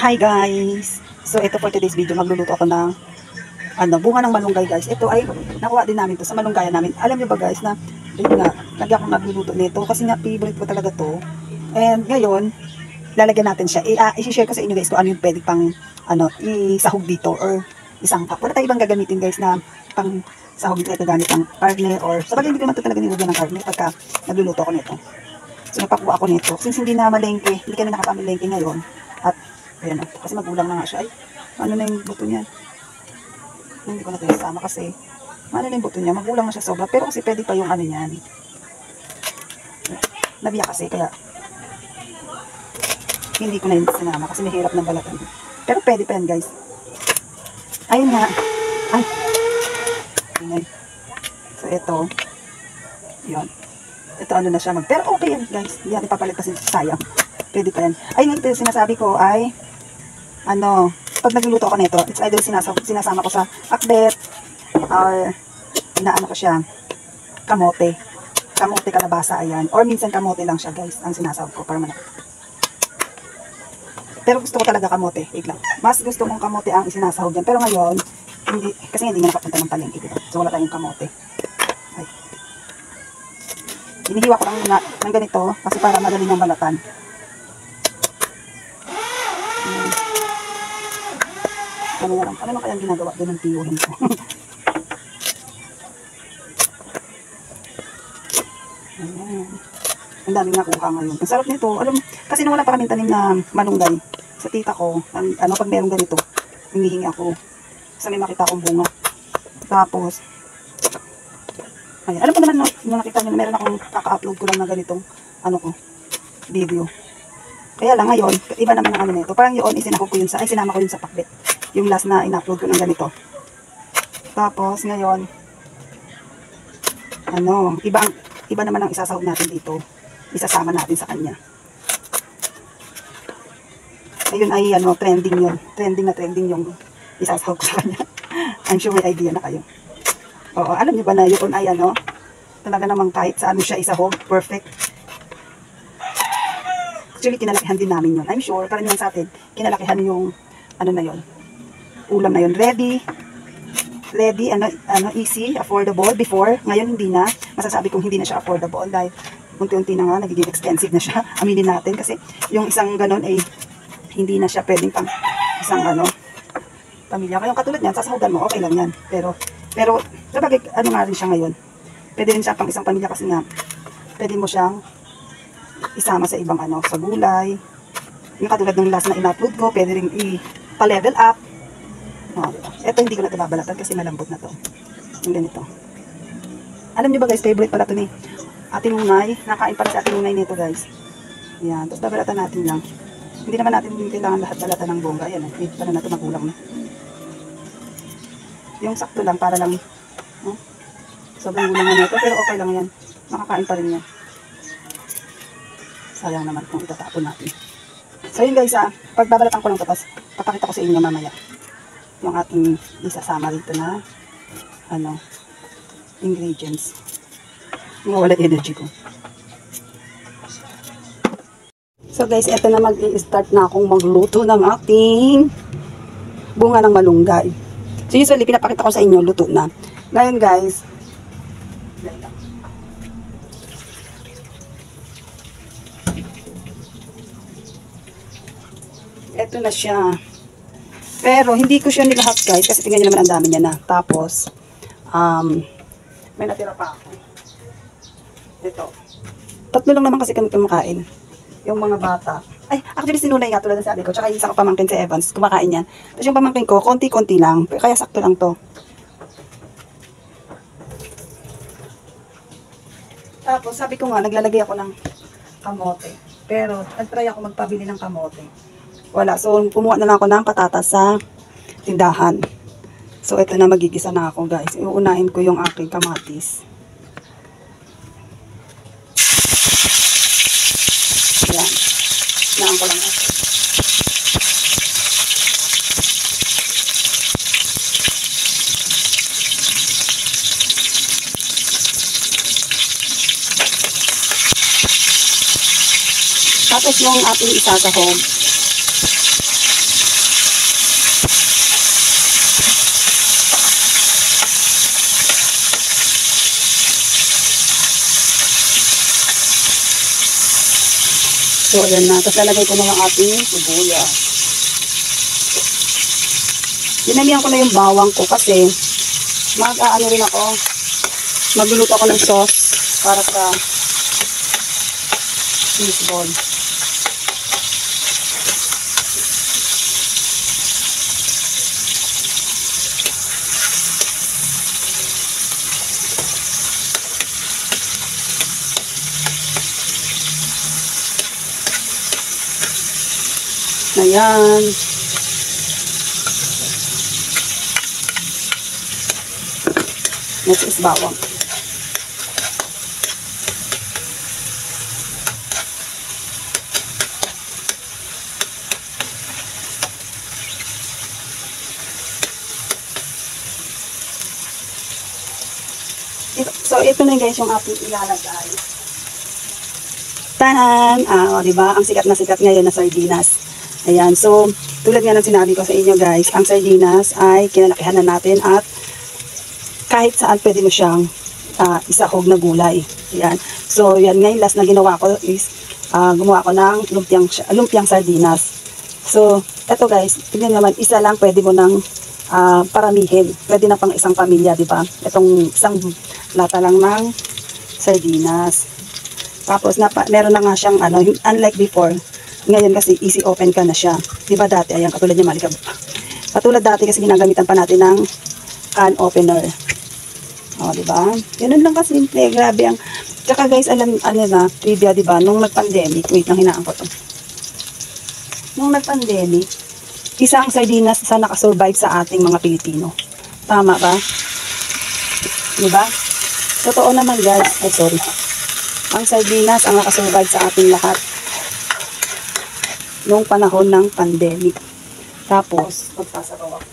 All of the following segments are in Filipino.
Hi guys! So ito for today's video, magluluto ako ng bunga ng malunggay guys. Ito ay nakuha din namin to sa malunggaya namin. Alam niyo ba guys na yun nga, lagi akong nagluluto nito kasi nga favorite ko talaga to. And ngayon, lalagyan natin siya. I-share ko sa inyo guys kung ano yung pwede pang isahog dito or isangkap. Wala tayo ibang gagamitin guys na pang sahog dito gamit ng karne or sa bagay hindi ko naman ito talaga nilagyan ng karne pagka nagluluto ako nito. So napakuha ako nito. Since hindi na malengke, hindi kami nakapamalengke ngayon. At ayan, kasi magulang na nga siya. Ay, ano na yung buto niya? Hindi ko na ito isama kasi ano na yung buto niya? Magulang na siya sobra. Pero kasi pwede pa yung ano niyan. Nabiya kasi, kaya hindi ko na yung sinama kasi mahirap ng balatan. Pero pwede pa yan guys. Ayun nga. Ay. Ayan. So ito. Yun. Ito ano na siya pero okay yan guys. Hindi natin papalit kasi sayang. Pwede pa yan. Ay, ito yung sinasabi ko ay pag nagluluto ako nito, it's either sinasama ko sa akbet or inaano ko siya kamote. Kamote kalabasa, ayan. Or minsan kamote lang siya guys, ang sinasawag ko para manap. Pero gusto ko talaga kamote, lang. Mas gusto kong kamote ang isinasahog dyan. Pero ngayon, kasi hindi nga nakapunta ng palengke, diba? So wala tayong kamote. Ay. Hinihiwa ko lang ng ganito kasi para madali niyang balatan. Ano kayang ginagawa doon ng tiyuhin ko? Ayan. Ang daming nakuha ngayon. Ang sarap nito. Kasi nung wala pa kaming tanim na malunggay sa tita ko, pag meron ganito, hinihingi ako. Kasi may makita akong bunga. Tapos, ayan. Alam ko naman, nung nakita nyo na meron akong kaka-upload ko lang na ganitong, video. Kaya lang ngayon, iba naman ang nito. Parang yun, sinama ko yun sa pakbet. Yung last na in-upload ko ng ganito. Tapos, ngayon, iba naman ang isasahog natin dito. Isasama natin sa kanya. Ayun ay, trending yun. Trending yung isasahog ko sa kanya. I'm sure may idea na kayo. Oo, alam niyo ba na yun ay, talaga namang kahit sa siya isahog, perfect. Actually, kinalakihan din namin yun. I'm sure, karamihan sa atin, kinalakihan yung, na yun. Ulam na yun. Ready, easy, affordable. Before, ngayon hindi na. Masasabi kong hindi na siya affordable dahil unti-unti na nga, nagiging expensive na siya. Aminin natin kasi yung isang ganon ay hindi na siya pwedeng pang isang pamilya. Kaya katulad niyan, sasahugan mo, okay lang yan. Pero sabagay, nga rin siya ngayon. Pwede rin siya pang isang pamilya kasi nga, pwede mo siyang isama sa ibang sa gulay. Yung katulad ng last na in-upload ko, pwede rin pa-level up. Ito hindi ko na ito babalatan kasi malambot na to. Yung ganito. Alam niyo ba guys, favorite pala ito ni Ate Nunay. Nakain para sa Ate Nunay nito guys. Ayan, tapos babalatan natin lang. Hindi naman natin kailangan lahat balatan ng bongga. Ayan, pwede na ito magulang na. Yung sakto lang para lang sobrang gulang na ito, pero okay lang yan. Makakain pa rin yan. Sayang naman kung itatapon natin. So yun guys, pagbabalatan ko lang ito, tapos papakita ko sa inyo mamaya yung ating isasama dito na ingredients. Wala energy ko. So guys, eto na mag-i-start na akong magluto ng ating bunga ng malunggay. So usually, pinapakita ko sa inyo, luto na. Ngayon guys, eto na siya. Pero hindi ko siya nilahat guys, kasi tingnan nyo naman ang dami niya na. Tapos, may natira pa ako. Ito. Tatlo lang naman kasi kami kumakain. Yung mga bata. Ay, actually sinunay nga tulad ng sabi ko. Tsaka yung isang pamangkin si Evans, kumakain yan. Tapos yung pamangkin ko, konti-konti lang. Kaya sakto lang to. Tapos sabi ko nga, naglalagay ako ng kamote. Pero, nagtry ako magpabili ng kamote. Wala. So, kumuha na lang ako ng patatas sa tindahan. So, ito na magigisa na ako, guys. Iuunahin ko yung aking kamatis. Ayan. Naan ko lang ako. Tapos yung ating isasahog. So, ayan na. Tapos lalagay ko na yung ating sibuyas. Dinamihan ko na yung bawang ko kasi mag-aano rin ako. Magluluto ako ng sauce para sa cheese ball. Ayan. Next is bawang. So, ito na guys yung ating ilalagay. Tanan! Diba? Ang sikat na sikat ngayon na sardinas. Ayan. So, tulad nga ng sinabi ko sa inyo guys, ang sardinas ay kinalakihan na natin at kahit saan pwede mo siyang isahog na gulay. Ayan. So, yan ngayon last na ginawa ko is gumawa ko ng lumpiang sardinas. So, eto guys, tignan naman, isa lang pwede mo nang paramihin. Pwede na pang isang pamilya, di ba? Itong isang lata lang ng sardinas. Tapos, meron na nga siyang, unlike before, ngayon kasi easy open ka na siya. Di ba dati, ayan, katulad niya malikab. Katulad dati kasi ginagamitan pa natin ng can opener. O, di ba? Ganun lang kasi simple. Grabe ang, tsaka guys, na, trivia, di ba? Nung nag-pandemic, wait lang, hinaan ko to. Nung nag-pandemic, isang sardinas sa nakasurvive sa ating mga Pilipino. Tama ba? Diba? Totoo naman guys. Ay, sorry. Ang sardinas ang nakasurvive sa ating lahat. Noong panahon ng pandemic. Tapos, magsasabaw ako.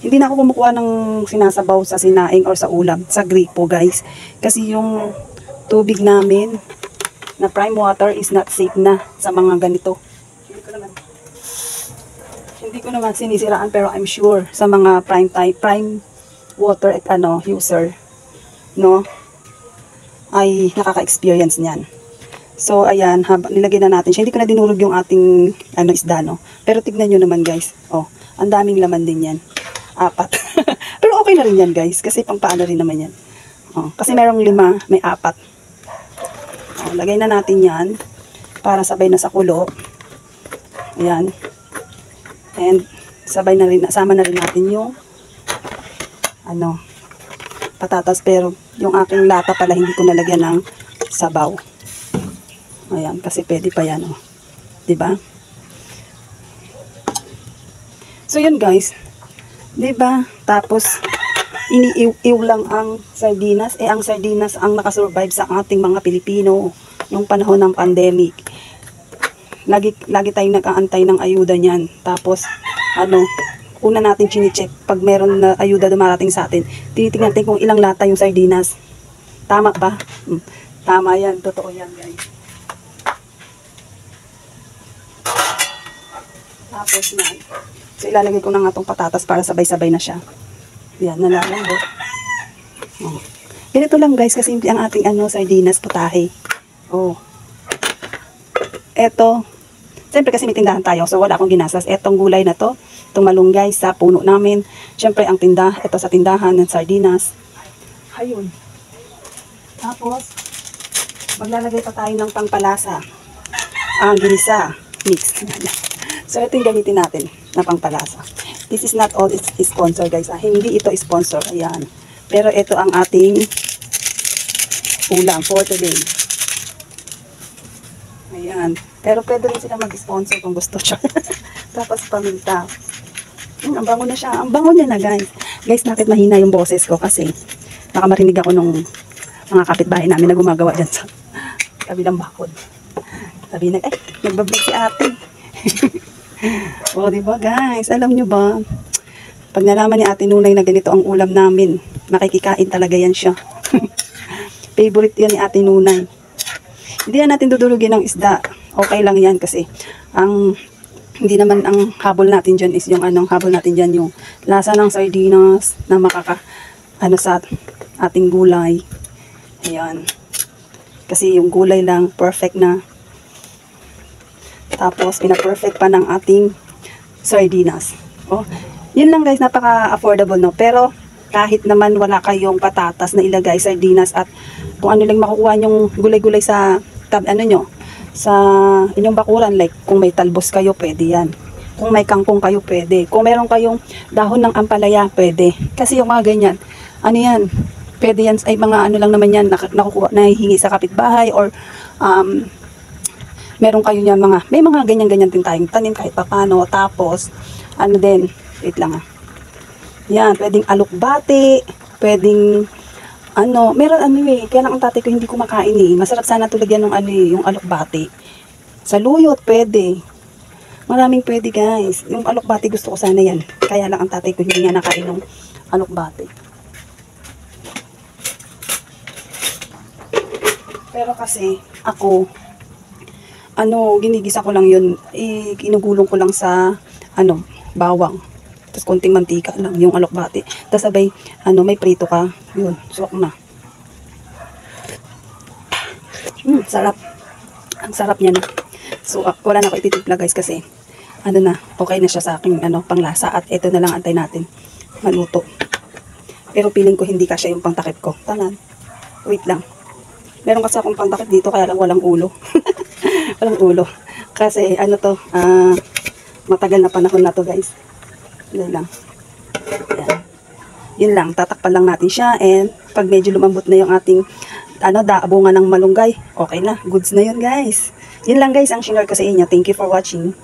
Hindi na ako kumukuha ng sinasabaw sa sinaing or sa ulam. Sa gripo guys. Kasi yung tubig namin na prime water is not safe na sa mga ganito. Hindi ko naman sinisiraan pero I'm sure sa mga prime water user, no, ay nakaka-experience niyan. So ayan, nilagay na natin siya. Hindi ko na dinurog yung ating isda, no. Pero tignan nyo naman guys. Oh, ang daming laman din yan. 4. Pero okay na rin yan guys kasi pang paano rin naman yan. Oh, kasi merong 5, may 4. O, lagay na natin yan para sabay na sa kulo. Ayan. And sabay na rin, sama na rin natin yung patatas. Pero yung aking lata pala hindi ko nalagyan ng sabaw. Ayan, kasi pwede pa yan. O. Diba? So yun guys. Diba? Tapos iniiw lang ang sardinas. Ang sardinas ang nakasurvive sa ating mga Pilipino nung panahon ng pandemic. Lagi tayong nag-aantay ng ayuda niyan. Tapos, una natin chine-check pag meron na ayuda dumarating sa atin. Tinitingnan natin kung ilang lata yung sardinas. Tama ba? Tama yan. Totoo yan guys. Tapos na. So, ilalagay ko na nga itong patatas para sabay-sabay na siya. Yan, nalalambot. Oh. Ganito lang guys, kasi ang ating sardinas putahe. Oh. Eto, siyempre kasi may tindahan tayo, so wala akong ginasas. Etong gulay na to, itong malunggay sa puno namin. Siyempre ang ito sa tindahan ng sardinas. Ayun. Tapos, maglalagay pa tayo ng pangpalasa. Ang ginisa, mix. So ito yung gamitin natin na pangpalasa. This is not all it's sponsor guys. Hindi ito sponsor. Ayan. Pero ito ang ating ulam for today. Ayan. Pero pwede rin sila mag-sponsor kung gusto siya. Tapos paminta. Ang bango na siya. Ang bango niya na guys. Guys, bakit mahina yung boses ko? Kasi baka marinig ako nung mga kapitbahay namin na gumagawa dyan sa kabilang bakod. Sabi na, nagbablog si ate. O, diba guys? Alam nyo ba? Pag nalaman ni Ate Nunay na ganito ang ulam namin, makikikain talaga yan siya. Favorite yan ni Ate Nunay. Hindi na natin dudulugin ng isda. Okay lang yan kasi hindi naman ang habol natin dyan is yung habol natin dyan yung lasa ng sardinas na sa ating gulay. Ayan. Kasi yung gulay lang, perfect na. Tapos, pina-perfect pa ng ating sardinas. Oh, yun lang guys, napaka-affordable, no? Pero, kahit naman wala kayong patatas na ilagay, sardinas, at kung ano lang makukuha yung gulay-gulay sa, ano nyo, sa inyong bakuran, like, kung may talbos kayo, pwede yan. Kung may kangkong kayo, pwede. Kung meron kayong dahon ng ampalaya, pwede. Kasi yung mga ganyan, ano yan, pwede yan, ay mga ano lang naman yan, nakukuha, nahihingi sa kapitbahay, or, meron kayo yan mga, may mga ganyan-ganyan din tayong tanim kahit papano. Tapos, ano din, wait lang yan, pwedeng alokbati, pwedeng, ano, meron ano kaya lang ang tatay ko hindi kumakain masarap sana tulagyan ng ano yung alokbati. Sa luyot, pwede. Maraming pwede guys. Yung alokbati gusto ko sana yan. Kaya lang ang tatay ko hindi nga nakain ng alokbati. Pero kasi, ako, ano, ginigisa ko lang yun. Kinugulong ko lang sa, ano, bawang. Tapos konting mantika lang, yung alokbati. Tapos sabay, ano, may prito ka. Yun, suwak na. Sarap. Ang sarap niya na. So, wala na ako ititimpla guys kasi, ano na, okay na siya sa aking, ano, panglasa. At ito na lang antay natin. Maluto. Pero feeling ko hindi kasya yung pangtakip ko. Tanan. Wait lang. Meron kasi akong pangtakip dito, kaya lang walang ulo. Walang ulo. Kasi, ano to, matagal na panahon na to guys. Yan lang. Yan. Yun lang, tatakpan lang natin siya, and pag medyo lumambot na yung ating ano, daabungan ng malunggay, okay na, goods na yun guys. Yun lang guys ang share ko sa inyo. Thank you for watching.